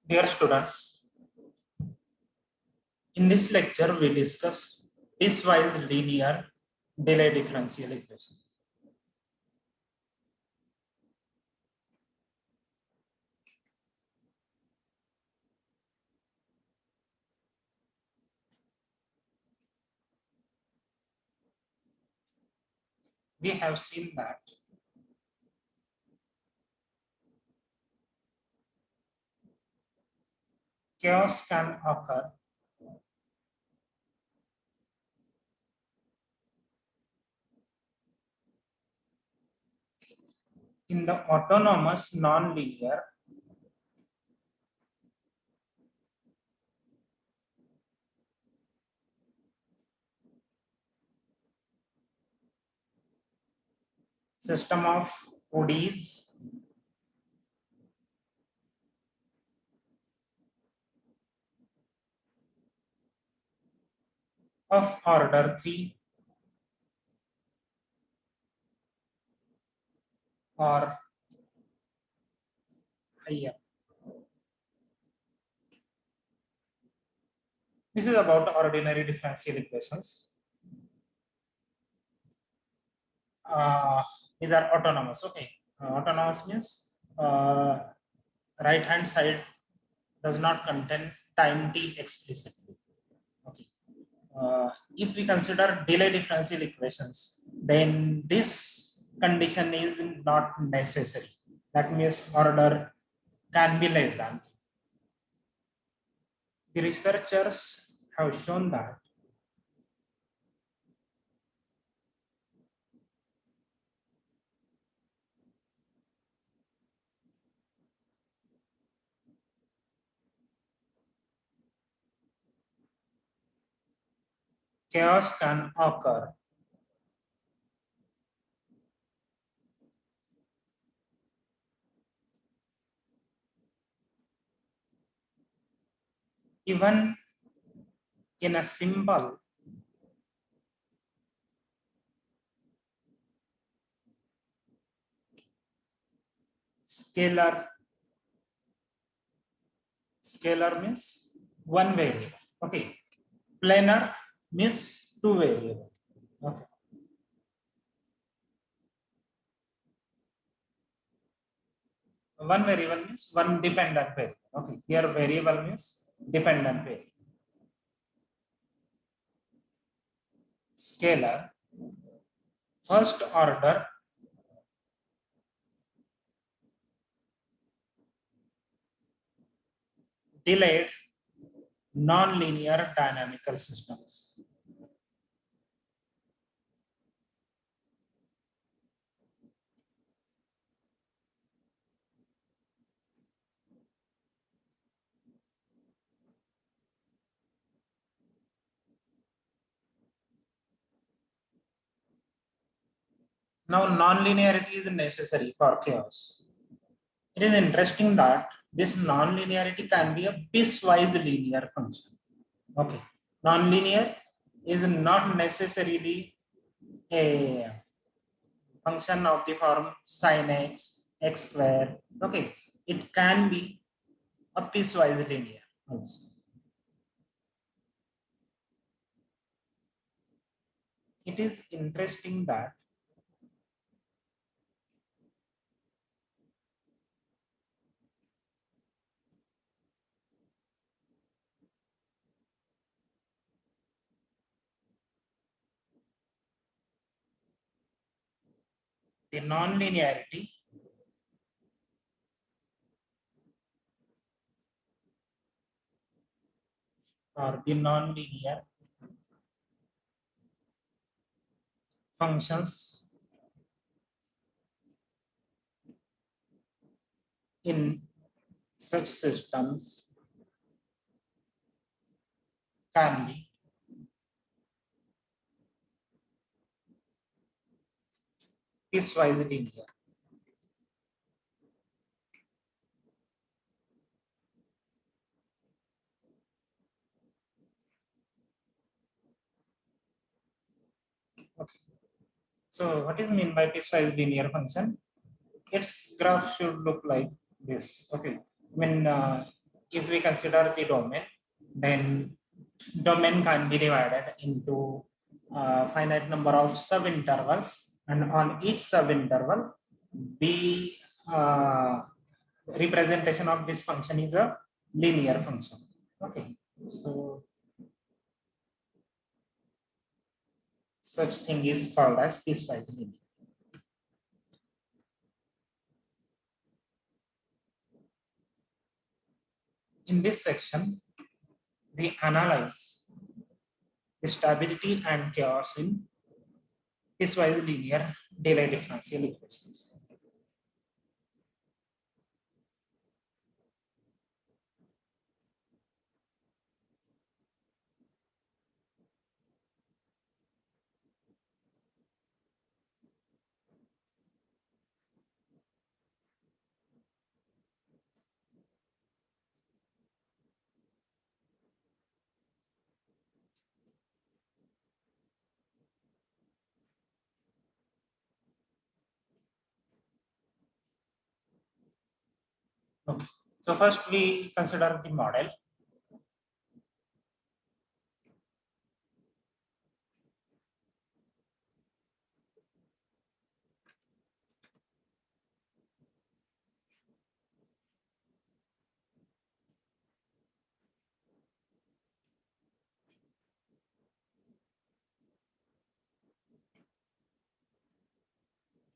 Dear students, in this lecture we discuss piecewise linear delay differential equation. We have seen that chaos can occur in the autonomous nonlinear system of ODEs of order 3 or higher. This is about ordinary differential equations. These are autonomous. Okay, autonomous means right hand side does not contain time t explicitly. Okay. If we consider delay differential equations, then this condition is not necessary. That means order can be less than. The researchers have shown that chaos can occur even in a simple scalar. Scalar means one variable. Okay. Planar means two variable. Okay. One variable means one dependent variable. Okay. Here variable means dependent variable. Scalar first order delayed nonlinear dynamical systems. Now nonlinearity is necessary for chaos. It is interesting that this nonlinearity can be a piecewise linear function. Okay. Nonlinear is not necessarily a function of the form sin x, x square. Okay. It can be a piecewise linear also. It is interesting that the nonlinearity or the nonlinear functions in such systems can be piecewise linear. Okay. So what is mean by piecewise linear function? Its graph should look like this. Okay. When if we consider the domain, then domain can be divided into finite number of subintervals, and on each subinterval, the representation of this function is a linear function. Okay, so such thing is called as piecewise linear. In this section, we analyze the stability and chaos in piecewise linear Dirichlet differential equations. Okay. So first we consider the model.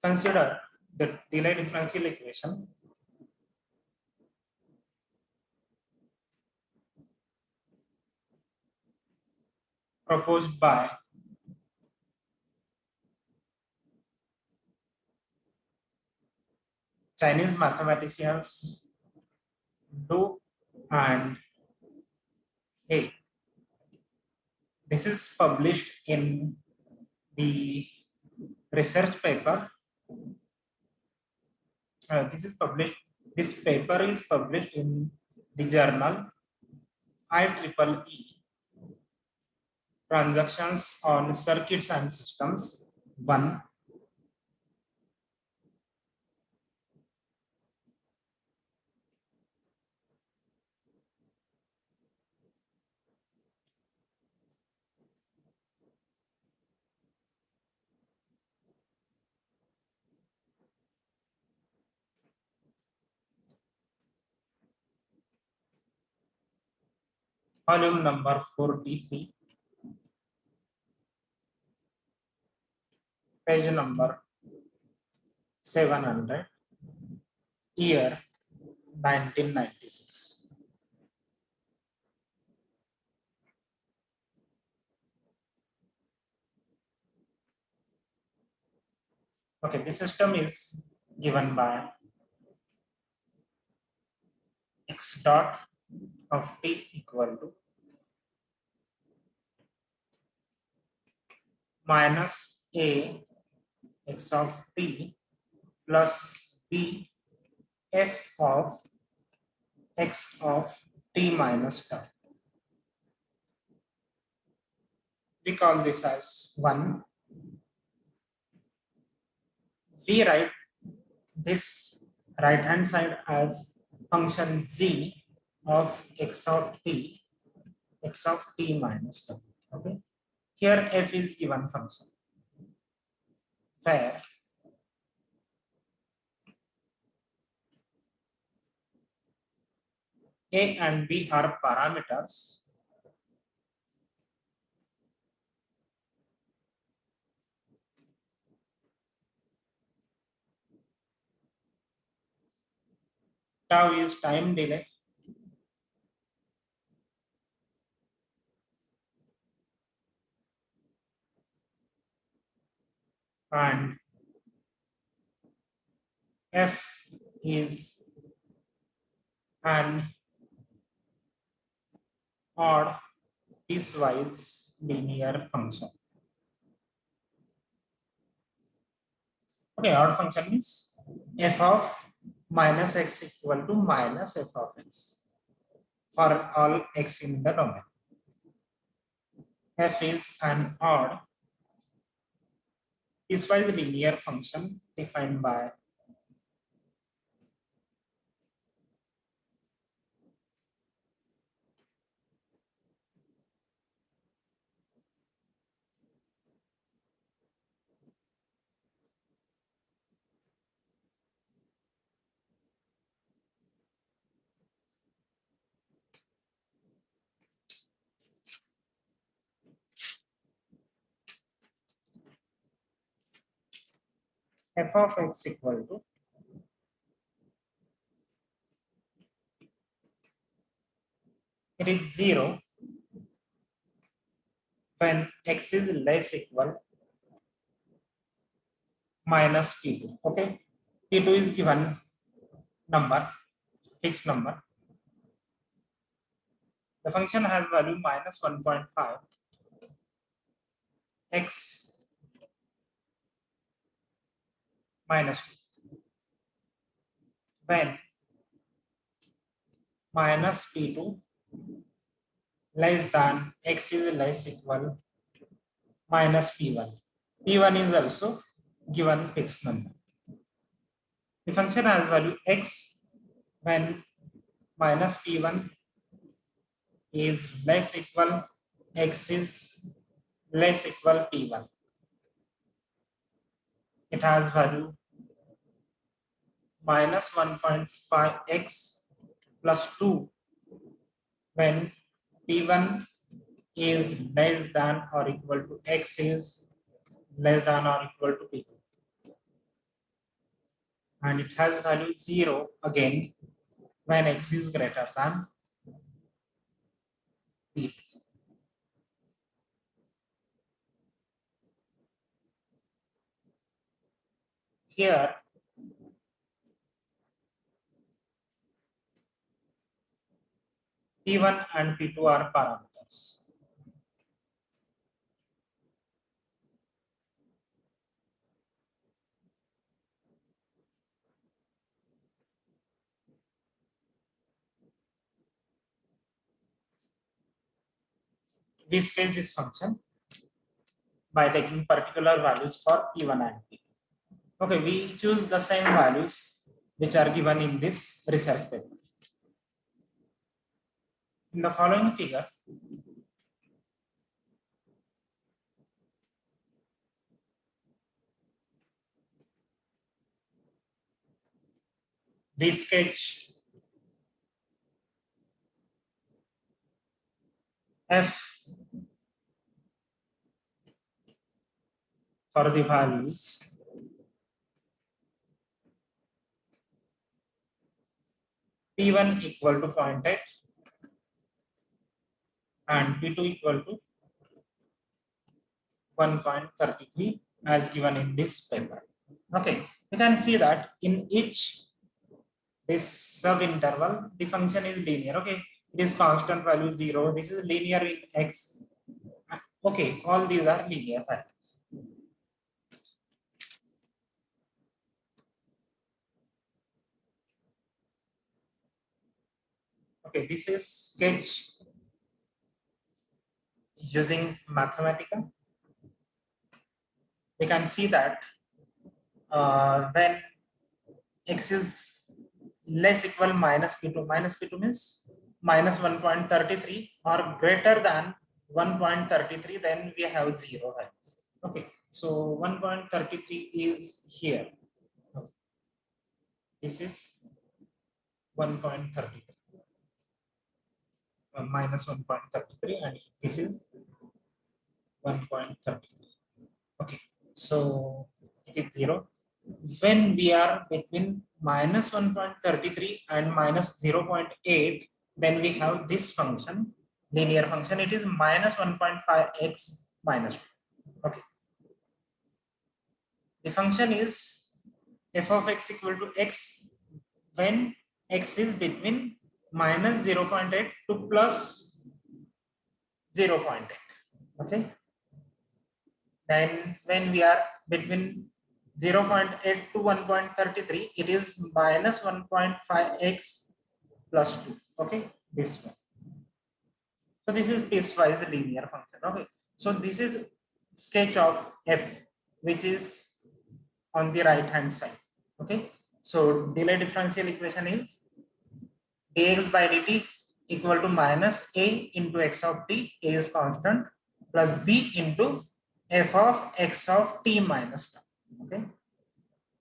Consider the Dirichlet differential equation proposed by Chinese mathematicians Du and He. This is published in the research paper. This paper is published in the journal IEEE Transactions on Circuits and Systems 1. Volume number 43, page number 700, year 1996. Okay, the system is given by x dot of t equal to minus a x of t plus b f of x of t minus tau. We call this as 1. We write this right hand side as function g of x of t minus tau. Okay, here f is given function where a and b are parameters tau is time delay and f is an odd piecewise linear function. Okay, odd function means f of minus x equal to minus f of x for all x in the domain. F is an odd piecewise linear function defined by f of x equal to it is 0 when x is less equal minus p2. Okay, p2 is given number, fixed number. The function has value minus 1.5 x minus 2 when minus p2 less than x is less equal minus p1. p1 is also given fixed number. The function has value x when minus p1 is less equal x is less equal p1. It has value minus 1.5x plus 2 when p1 is less than or equal to x is less than or equal to p2. And it has value 0 again when x is greater than p2. Here, p1 and p2 are parameters. We sketch this function by taking particular values for p1 and p2. Okay, we choose the same values which are given in this research paper. In the following figure, we sketch f for the values p1 equal to 0.8 and p2 equal to 1.33 as given in this paper. Okay, you can see that in each this sub-interval, the function is linear. Okay, it is constant value 0. This is linear in x. Okay, all these are linear values. Okay, this is sketch using Mathematica. We can see that when x is less equal minus p2 means minus 1.33 or greater than 1.33, then we have 0 values. Okay, so 1.33 is here. This is 1.33 minus 1.33 and this is 1.33. Okay, so it is 0. When we are between minus 1.33 and minus 0.8, then we have this function, linear function. It is minus 1.5x minus 2. Okay. The function is f of x equal to x when x is between minus 0.8 to plus 0.8. Okay. Then when we are between 0.8 to 1.33, it is minus 1.5x plus 2. Okay, this one. So this is piecewise linear function. Okay, so this is sketch of f, which is on the right hand side. Okay, so delay differential equation is dx by dt equal to minus a into x of t, a is constant, plus b into f of x of t minus 1. Okay,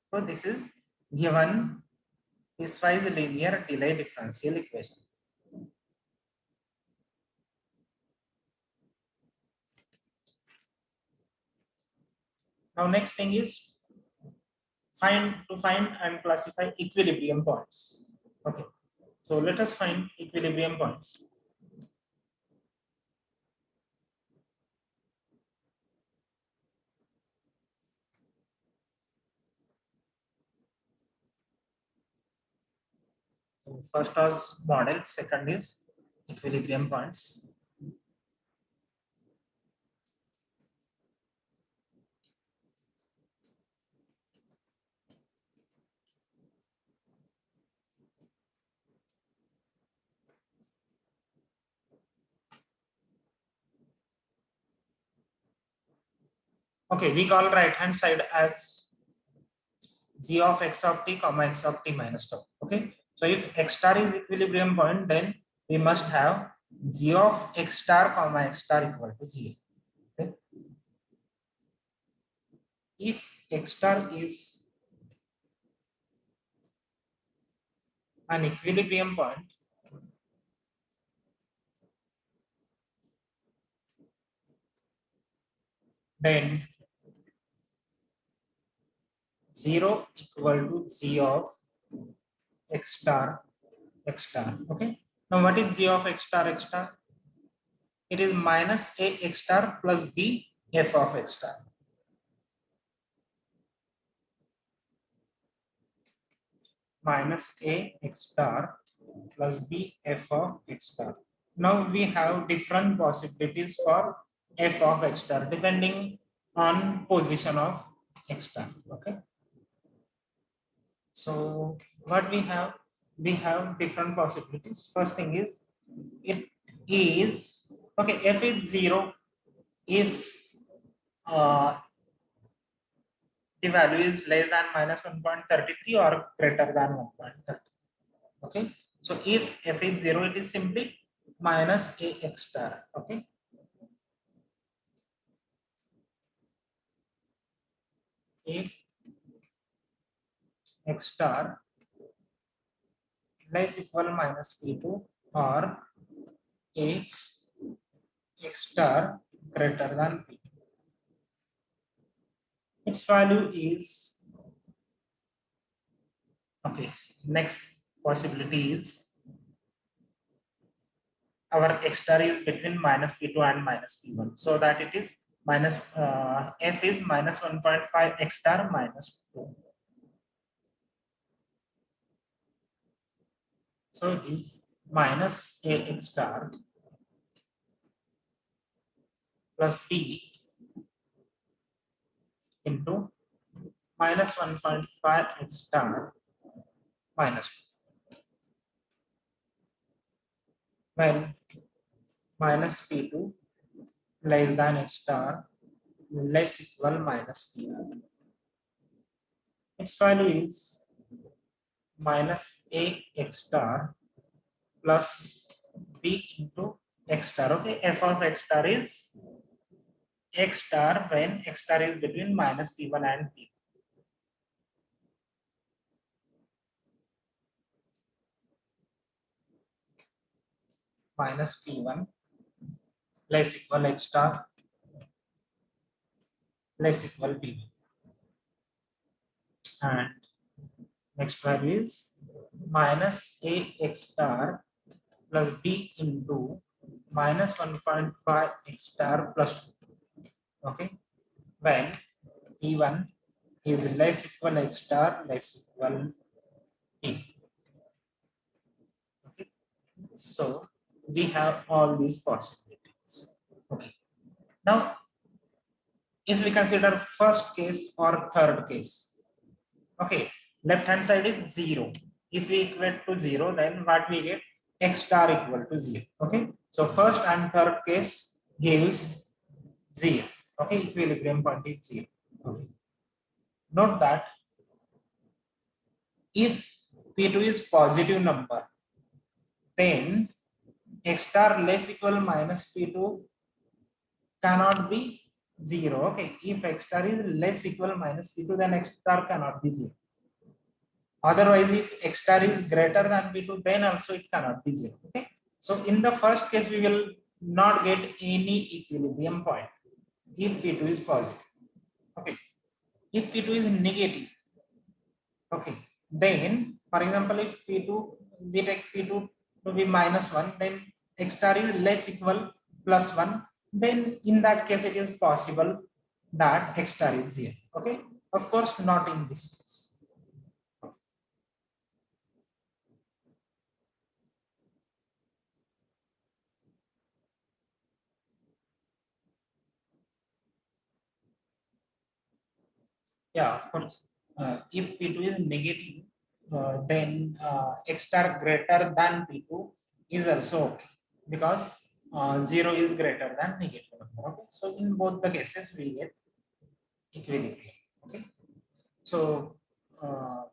so this is given piecewise linear delay differential equation. Now next thing is find and classify equilibrium points. Okay, so let us find equilibrium points. So first was model, second is equilibrium points. Okay, we call right hand side as g of x of t comma x of t minus tau. Okay, so if x star is equilibrium point, then we must have g of x star comma x star equal to 0. Okay, if x star is an equilibrium point, then 0 equal to g of x star x star. Okay, now what is g of x star x star? It is minus a x star plus b f of x star. Minus a x star plus b f of x star. Now we have different possibilities for f of x star depending on position of x star. Okay, so what we have different possibilities. First thing is, it is okay, f is 0 if the value is less than minus 1.33 or greater than 1.30. Okay, so if f is 0, it is simply minus a x star. Okay, if x star less equal minus p2, or if x star greater than p2, its value is okay. Next possibility is our x star is between minus p2 and minus p1, so that it is minus f is minus 1.5 x star minus 2. So it is minus a x star plus b into minus 1.5 x star minus 2. When minus p2 less than x star less equal minus p1, its value is minus a x star plus b into x star. Okay, f of x star is x star when x star is between minus p1 and p2. Minus p1 less equal x star less equal p1, and next value is minus a x star plus b into minus 1.5 x star plus 2. Okay, when p1 is less equal x star less equal p. Okay, so we have all these possibilities. Okay, now if we consider first case or third case, okay, left hand side is 0. If we equate to 0, then what we get? X star equal to 0. Okay, so first and third case gives 0. Okay, equilibrium point is 0. Okay, note that if p2 is positive number, then x star less equal minus p2 cannot be 0. Okay, if x star is less equal minus p2, then x star cannot be 0. Otherwise, if x star is greater than p2, then also it cannot be 0. Okay, so in the first case, we will not get any equilibrium point if p2 is positive. Okay, if p2 is negative, Okay. Then, for example, if P2, we take P2 to be -1, then X star is less equal +1. Then in that case, it is possible that X star is 0. Okay. Of course, not in this case. Yeah, of course. If P2 is negative, then X star greater than P2 is also okay, because 0 is greater than negative number. Okay. So in both the cases, we get equilibrium. Okay. So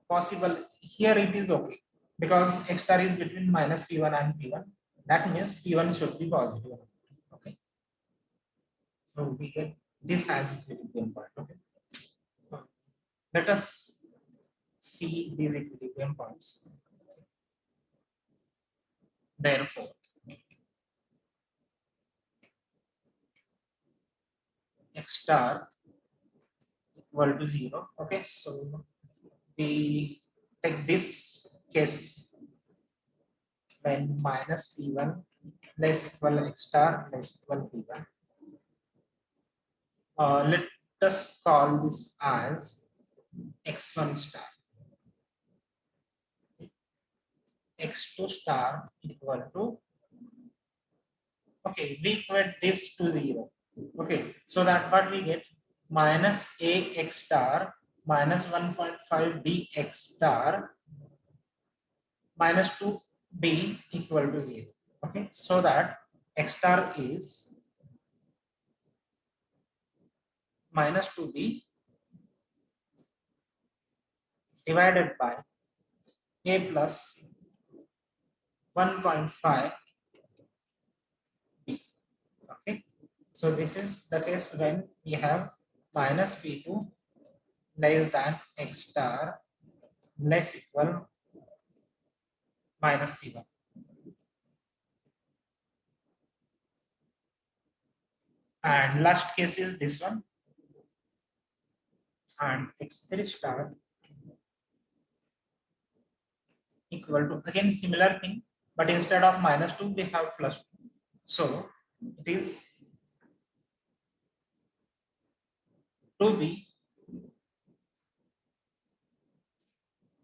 possible here it is okay, because X star is between minus P1 and P1. That means P1 should be positive. Okay. So we get this as equilibrium point. Okay. Let us see these equilibrium points. Therefore, X star equal to 0. Okay. So we take this case when minus P1 less equal X star less equal P1. Let us call this as x1 star. X2 star equal to, okay, we equate this to 0. Okay, so that what we get, minus ax star minus 1.5 bx star minus 2b equal to 0. Okay, so that x star is minus 2b divided by a plus 1.5 b. Okay, so this is the case when we have minus p2 less than x star less equal minus p1. And last case is this one, and x3 star equal to, again similar thing, but instead of minus 2 we have plus 2. So it is 2b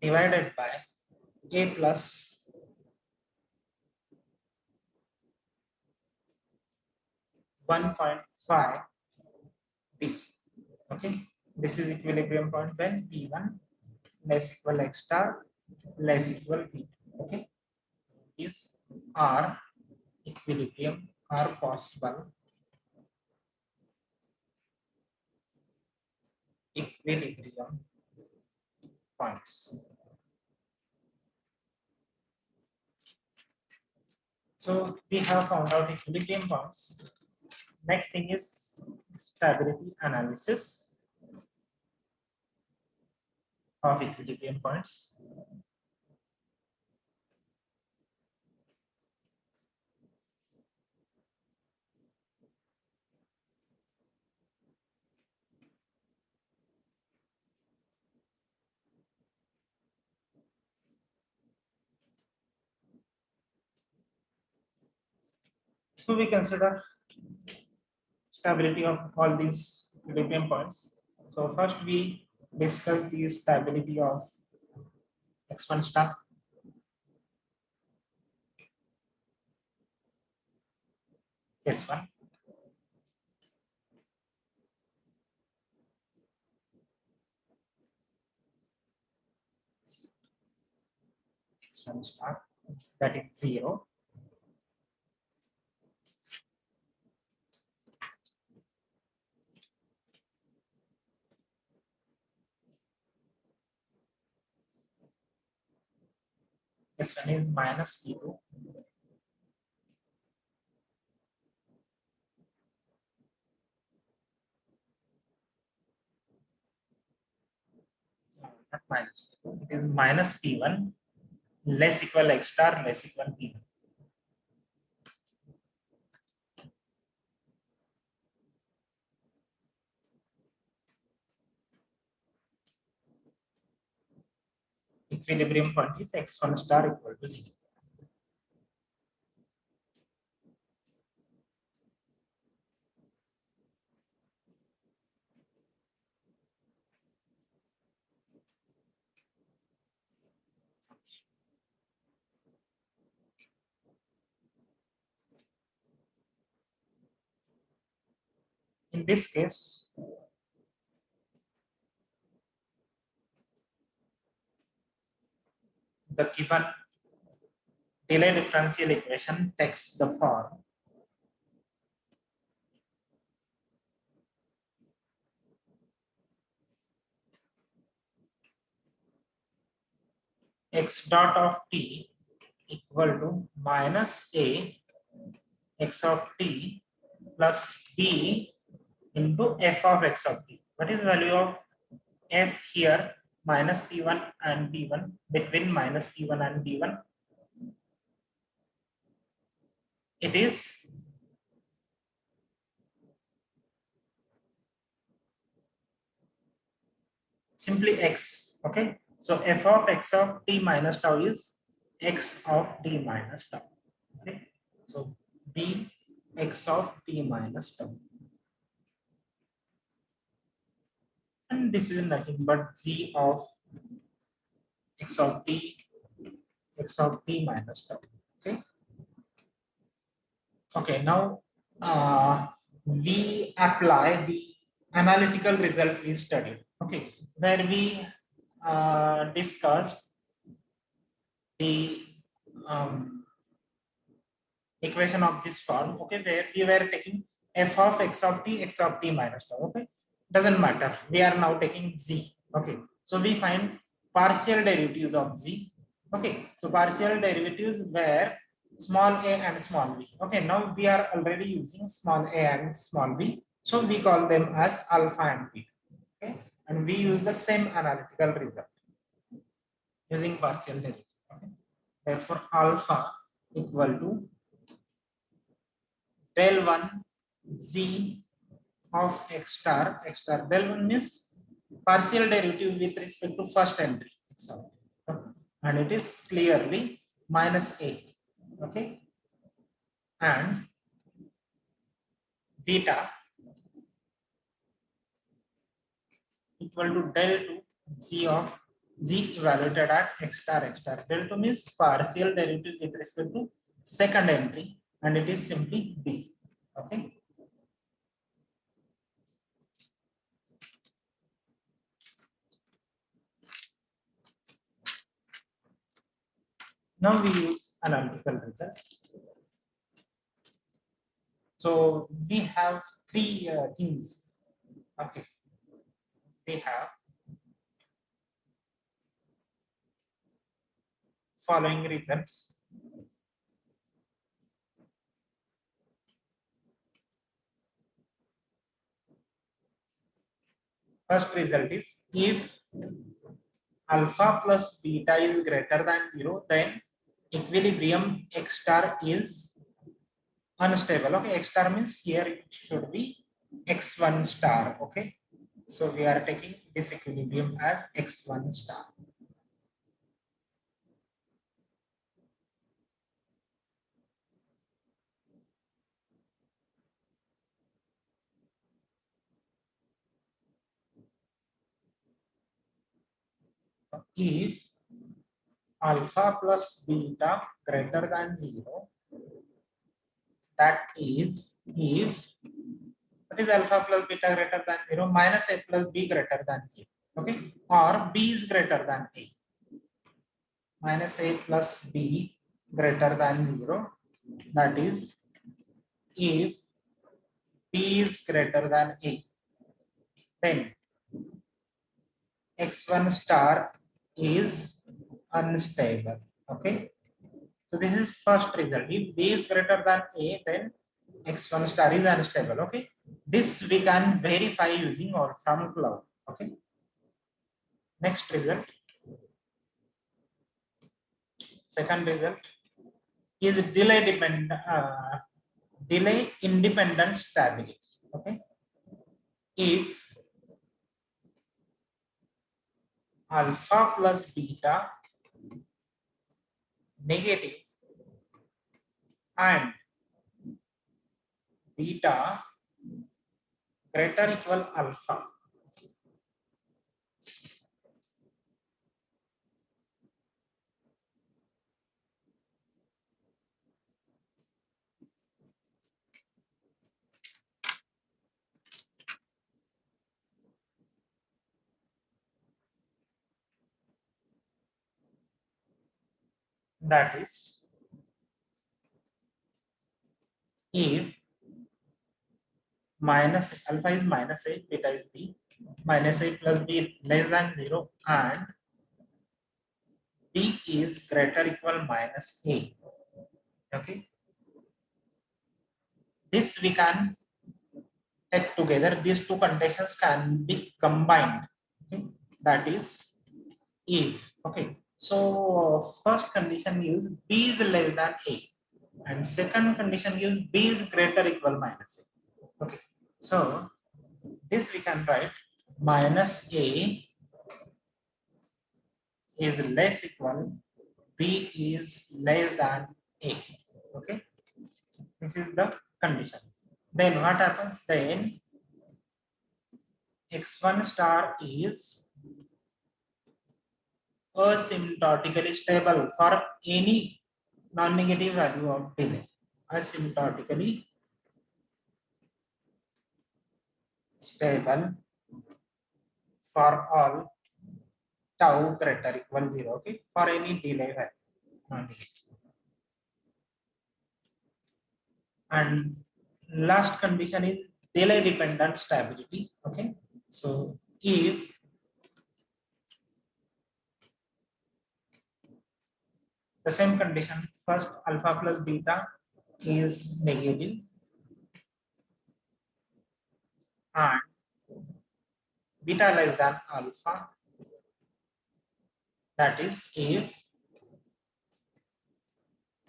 divided by a plus 1.5 b. Okay, this is equilibrium point when p1 less equal x star less equal p2. Okay, is r equilibrium are possible equilibrium points. So we have found out equilibrium points. Next thing is stability analysis of equilibrium points. So we consider stability of all these equilibrium points. So first we discuss the stability of x1 star, s1, x1 star, that is 0. S1 is minus p2. Not minus p2, it is minus p1 less equal x star less equal p1. equilibrium point is x1 star equal to 0. In this case, the given delay differential equation takes the form x dot of t equal to minus a x of t plus b into f of x of t. What is the value of f here? Minus p1 and b1, between minus p1 and b1. It is simply x. Okay. So f of x of t minus tau is x of t minus tau. Okay. So b x of t minus tau. And this is nothing but g of x of t, x of t minus tau. Okay. Okay. Now we apply the analytical result we studied. Okay, where we discussed the equation of this form. Okay, where we were taking f of x of t minus tau. Okay, doesn't matter. We are now taking z. Okay, so we find partial derivatives of z. Okay, so partial derivatives were small a and small b. Okay, now we are already using small a and small b, so we call them as alpha and beta. Okay, and we use the same analytical result using partial derivative. Okay, therefore alpha equal to del 1 z of x star. Del 1 means partial derivative with respect to first entry x of, and it is clearly minus a. Okay, and beta equal to del 2 z of z evaluated at x star. Del 2 means partial derivative with respect to second entry, and it is simply b. Okay. Now we use analytical result. So we have three things. Okay, we have following results. First result is if alpha plus beta is greater than 0, then equilibrium x star is unstable. Okay, x star means here it should be x1 star. Okay, so we are taking this equilibrium as x1 star. If alpha plus beta greater than 0, that is if, what is alpha plus beta greater than 0? Minus a plus b greater than 0. Okay, or b is greater than a. Minus a plus b greater than 0. That is if b is greater than a. Then x1 star is unstable. Okay, so this is first result. If b is greater than a, then x1 star is unstable. Okay, this we can verify using or from cloud. Okay, next result. Second result is delay independent stability. Okay, if alpha plus beta negative and beta greater equal alpha. That is, if minus alpha is minus a, beta is b, minus a plus b less than 0, and b is greater equal minus a. Okay, this we can take together. These two conditions can be combined. Okay, that is if. Okay, so first condition is b is less than a, and second condition is b is greater equal minus a. Okay, so this we can write minus a is less equal, b is less than a. Okay, this is the condition. Then what happens? Then x1 star is asymptotically stable for any non-negative value of delay. Asymptotically stable for all tau greater equal 0. Okay, for any delay value. Non-negative. And last condition is delay dependent stability. Okay, so if the same condition, first alpha plus beta is negative and beta less than alpha, that is if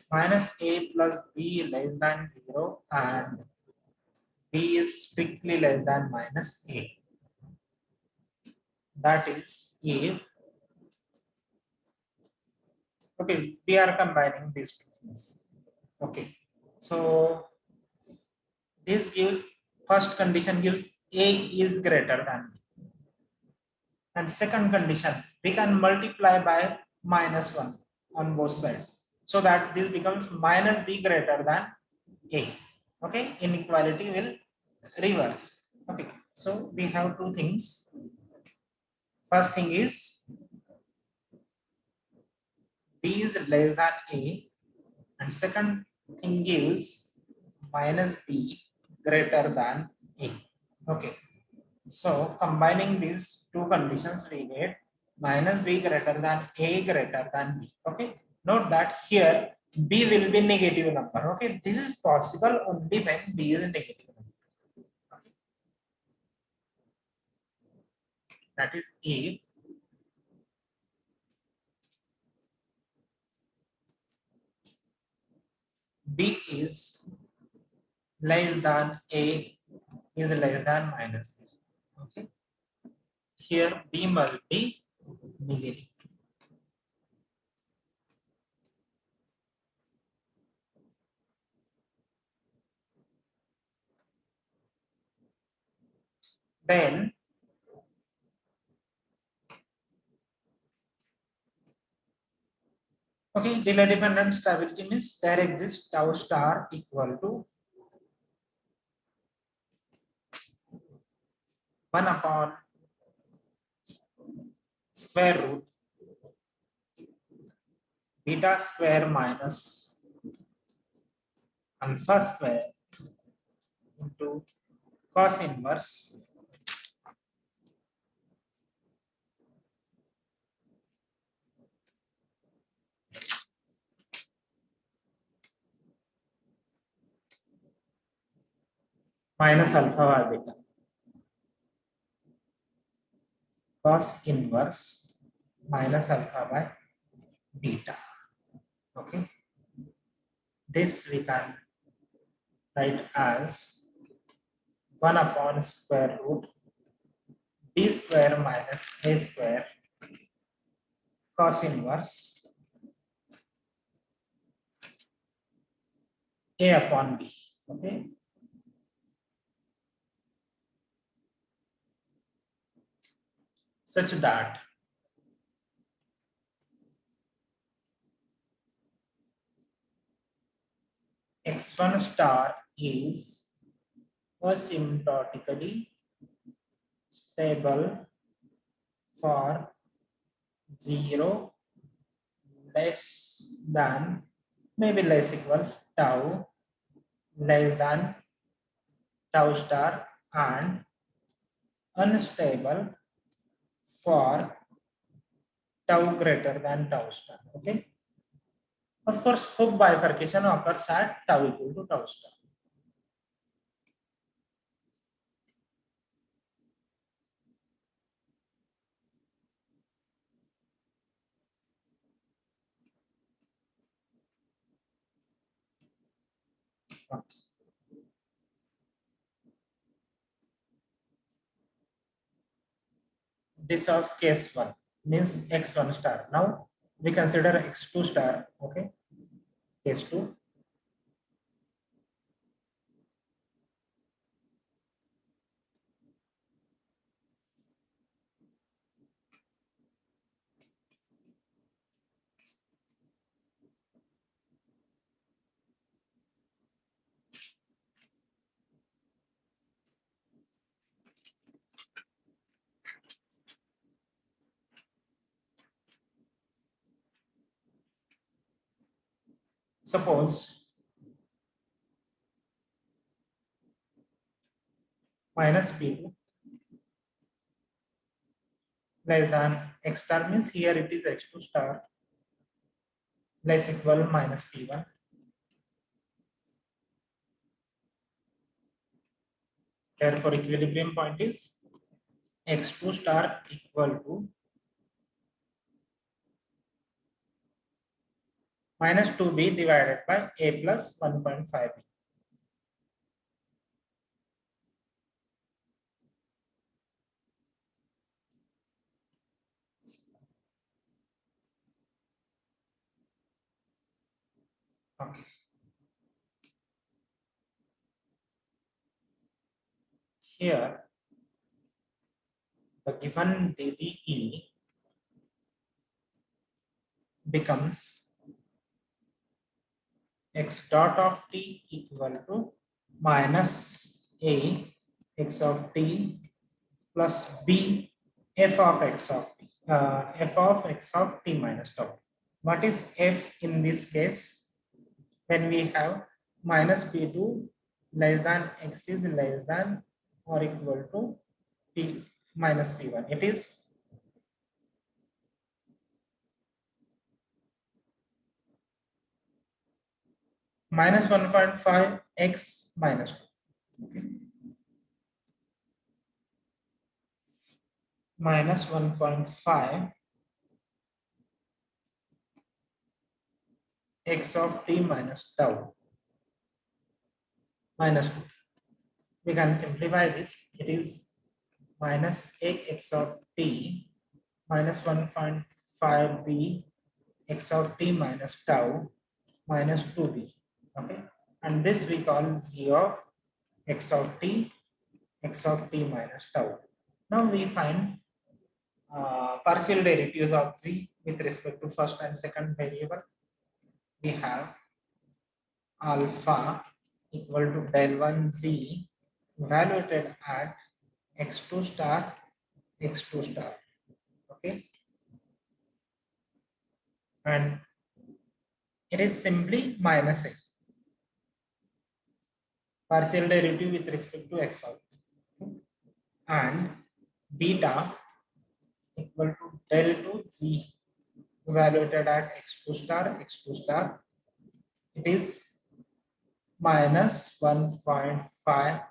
minus a plus b less than 0 and b is strictly less than minus a, that is if. Okay, we are combining these two things. Okay, so this gives, first condition gives a is greater than b, and second condition we can multiply by minus 1 on both sides, so that this becomes minus b greater than a. Okay, inequality will reverse. Okay, so we have two things. First thing is b is less than a, and second thing gives minus b greater than a. Okay, so combining these two conditions we get minus b greater than a greater than b. Okay, note that here b will be negative number. Okay, this is possible only when b is a negative number. Okay. That is if b is less than a is less than minus b. Okay, here b must be negative. Then okay, delay dependent stability means there exists tau star equal to 1 upon square root beta square minus alpha square into cos inverse minus alpha by beta. Cos inverse minus alpha by beta. Okay, this we can write as 1 upon square root b square minus a square cos inverse A upon B. Okay. Such that x1 star is asymptotically stable for 0 less than, maybe less equal, tau less than tau star, and unstable for tau greater than tau star. Okay. Of course, Hooke bifurcation occurs at tau equal to tau star. Okay. This was case 1, means x1 star. Now we consider x2 star. Okay. Case 2. Suppose minus p2 less than x star, means here it is x2 star less equal minus p1. Therefore, equilibrium point is x2 star equal to minus 2b divided by a plus 1.5b. Okay. Here, the given DDE becomes x dot of t equal to minus a x of t plus b f of x of t, f of x of t minus tau. What is f in this case? When we have minus p2 less than x is less than or equal to p minus p1, it is minus 1.5 x minus 2. Okay. Minus 1.5 x of t minus tau minus 2. We can simplify this. It is minus x of t minus 1.5b x of t minus tau minus 2b. Okay. And this we call g of x of t minus tau. Now we find partial derivatives of g with respect to first and second variable. We have alpha equal to del 1 z evaluated at x2 star x2 star. Okay. And it is simply minus a partial derivative with respect to x of t. And beta equal to del 2 z evaluated at x2 star, it is minus 1.5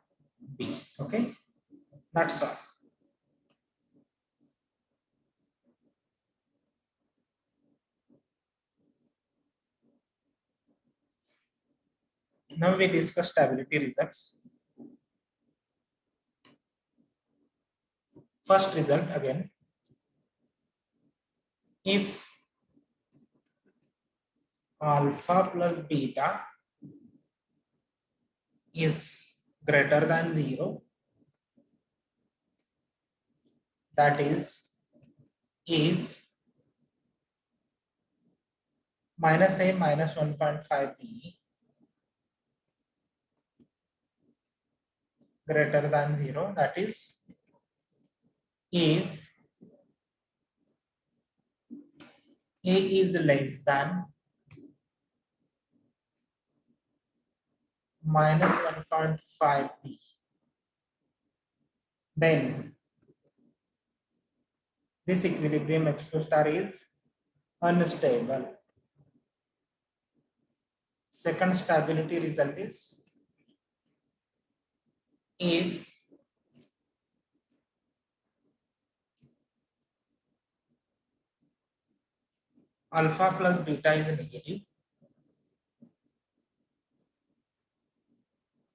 b. Okay, that's all. Now we discuss stability results. First result again, if alpha plus beta is greater than 0, that is if minus a minus 1.5b greater than 0, that is if a is less than minus 1.5b, then this equilibrium x2 star is unstable. Second stability result is if alpha plus beta is negative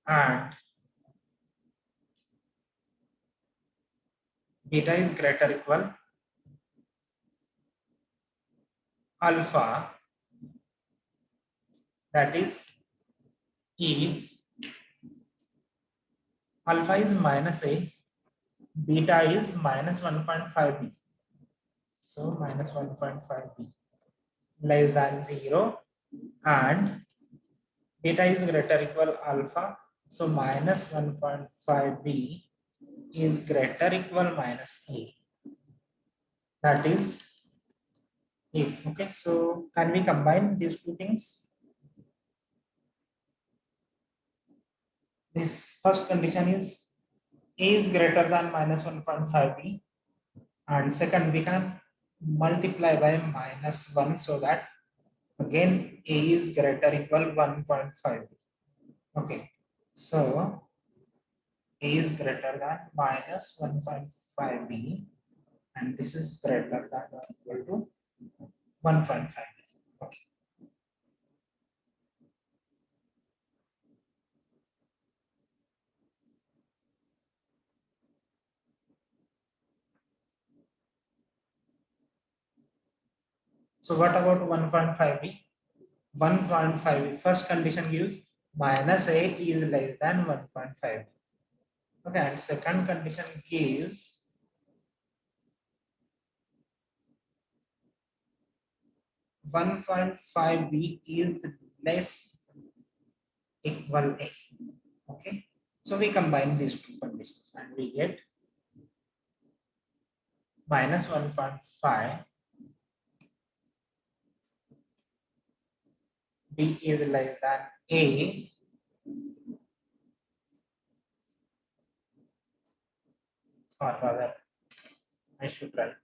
and beta is greater equal alpha, that is if alpha is minus a, beta is minus 1.5b, so minus 1.5b less than 0 and beta is greater equal alpha, so minus 1.5b is greater equal minus a, that is if. Okay, so can we combine these two things? This first condition is a is greater than minus 1.5b, and second we can multiply by minus 1, so that again a is greater equal 1.5b. Okay, so a is greater than minus 1.5b and this is greater than or equal to 1.5b. Okay. So what about 1.5b? 1.5b, first condition gives minus a is less than 1.5b. Okay, and second condition gives 1.5b is less equal a. Okay, so we combine these two conditions and we get minus 1.5 b is less than a, or rather I should write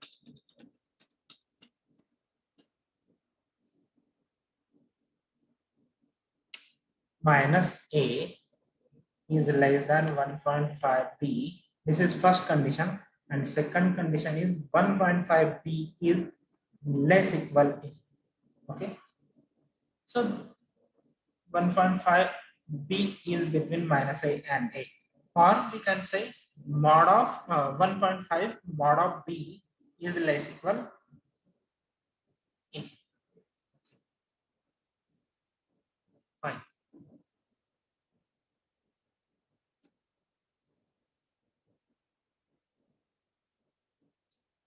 minus a is less than 1.5b. This is first condition, and second condition is 1.5b is less equal a. Okay, so 1.5b is between minus a and a, or we can say mod of 1.5 mod of b is less equal a. Fine.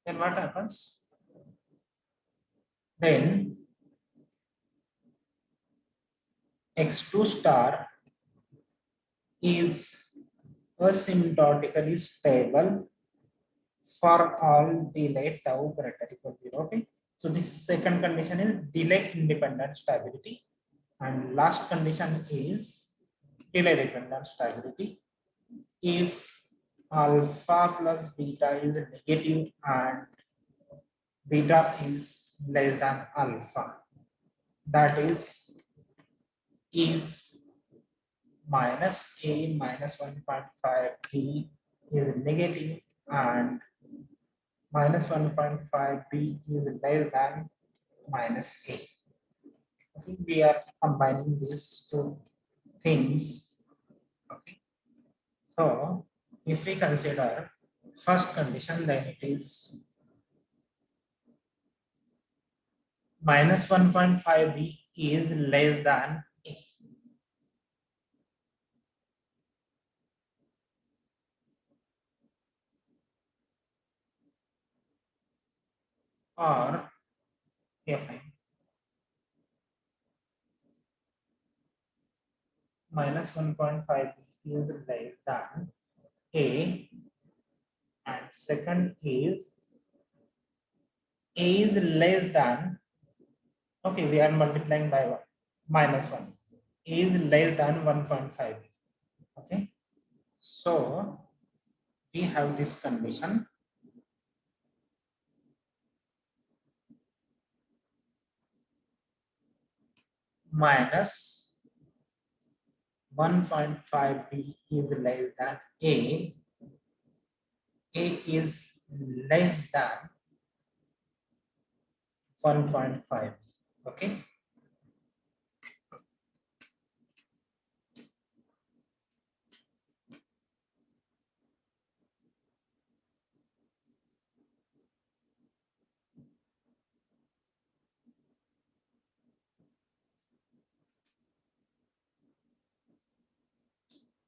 Then what happens? Then x2 star is asymptotically stable for all delay tau greater equal 0. Okay, so this second condition is delay independent stability, and last condition is delay dependent stability. If alpha plus beta is negative and beta is less than alpha, that is if minus a minus 1.5 b is negative and minus 1.5 b is less than minus a. Okay, we are combining these two things. Okay, so if we consider first condition, then it is minus 1.5b is less than a. or yeah, fine. Minus 1.5 is less than A, and second is A is less than, okay, we are multiplying by 1, minus 1. A is less than 1.5. Okay, so we have this condition minus 1.5b is less than A is less than 1.5. Okay,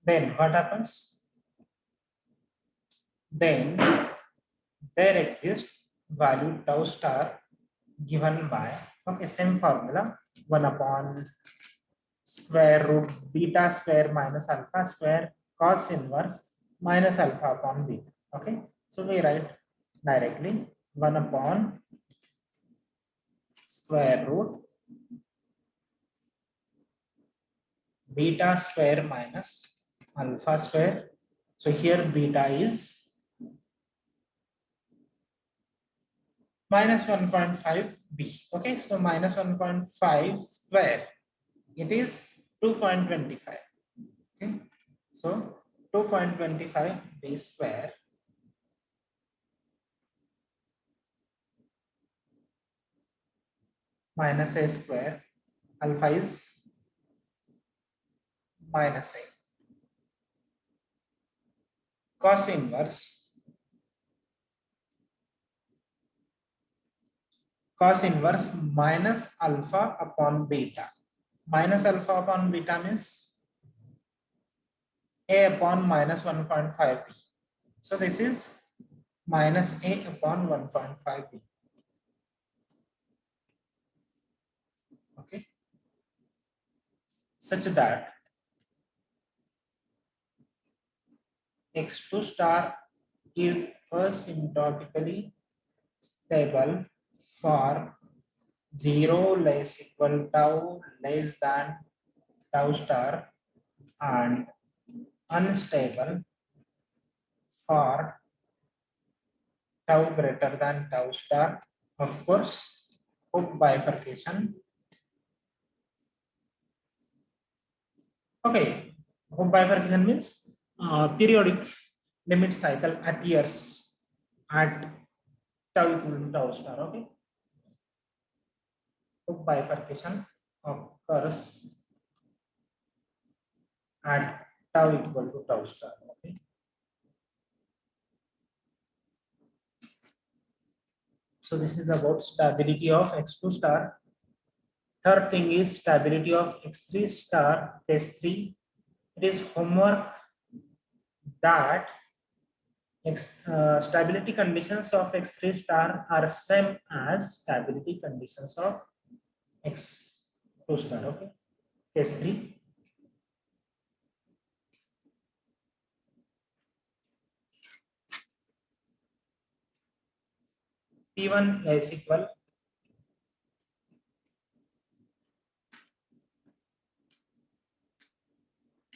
then what happens? Then there exists value tau star given by, okay, same formula, 1 upon square root beta square minus alpha square cos inverse minus alpha upon beta. Okay, so we write directly 1 upon square root beta square minus alpha square. So here beta is minus 1.5 b. Okay, so minus 1.5 square, it is 2.25. Okay, so 2.25 b square minus a square, alpha is minus a, cos inverse minus alpha upon beta. Minus alpha upon beta means a upon minus 1.5 b. So this is minus a upon 1.5 b. Okay, such that x2 star is asymptotically stable for 0 less equal tau less than tau star and unstable for tau greater than tau star. Of course, Hooke bifurcation. Okay, Hooke bifurcation means periodic limit cycle appears at tau equal to tau star. Okay, Hooke bifurcation occurs at tau equal to tau star. Okay, so this is about stability of x2 star. Third thing is stability of x3 star, case 3. It is homework that stability conditions of x3 star are same as stability conditions of x2 star. Okay, case 3. P1 is equal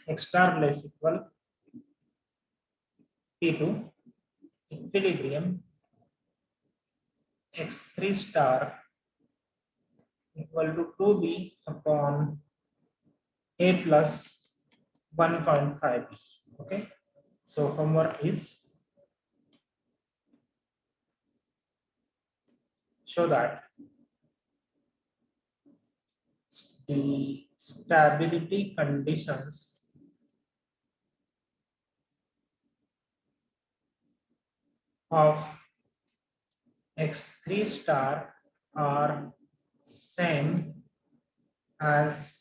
x star less equal P2 equilibrium x3 star equal to 2b upon a plus 1.5b. Okay, so homework is show that the stability conditions of x3 star are same as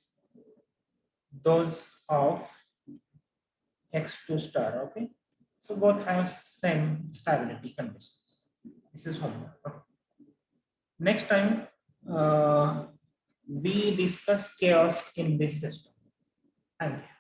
those of x2 star. Okay, so both have same stability conditions. This is homework. Okay. next time we discuss chaos in this system. Thank you.